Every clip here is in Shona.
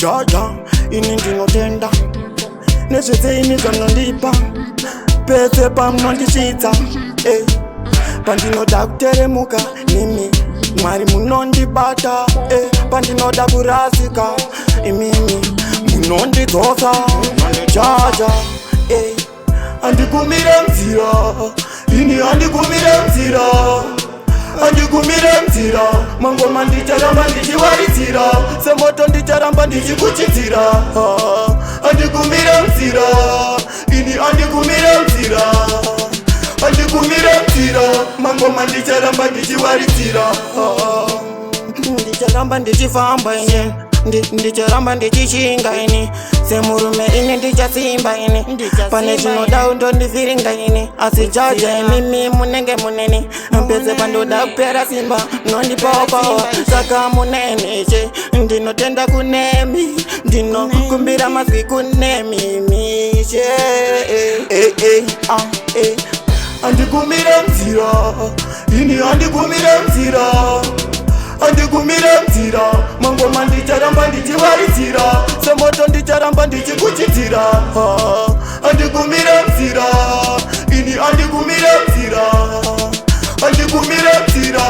jaja ini ndinotenda nezvese ini zvamunondipa pese pamunondisvitsa pandinoda kuteremuka nimi Mwari munondibata pandinoda kurasika imimi munondidzosa jaja andigumire nzira ini andigumire nzira andigumire nzira mangoma ndicharamba ndichiwaridzira semoto ndicharamba ndichikuchidzira andigumire nzira ini andigumire nzira andigumire nzira mangoma ndicharamba ndichiwaridzira ndicharamba ndichifamba ine ndicharamba ndichishinga ini semurume ini ndichasimba ini pane zvinoda undondivhiringa ini asi jaja imimi munenge muneni pese pandoda kupera simba nondipawapawa saka muneneche ndinotenda kunemi ndinokumbira mazwi kunemimishe andigumire nzira ini andigumire nzira andigumire nzira mangoma ndicharamba ndichiwaridzira semoto ndicharamba ndichikuchidzira andigumire nzira ini andigumire nzira andigumire nzira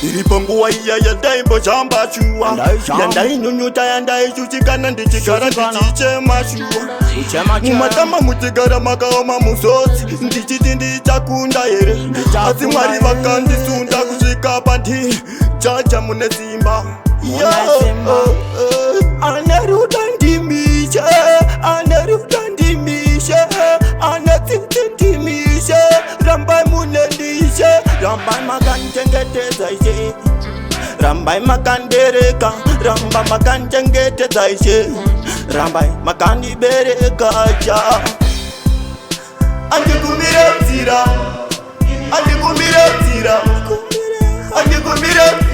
iri panguva iya yandaimbojamba shuwa yandainyunyuta yandaishuchikana ndichigara ndichichema shuwa mumatama muchigara makaoma musodzi ndichiti ndichakunda here asi Mwari vakandisunda kusvika pandi jaja mune simba aneruda ndimishe aneruda ndimishe anetsitsi ndimishe rambai munendishe rambai makandichengetedza ishe rambai makandereka ramba makandichengetedza ishe rambai makandibereka cha andigumire nzira andigumire nzira andigumire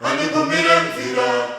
Handigumire nzira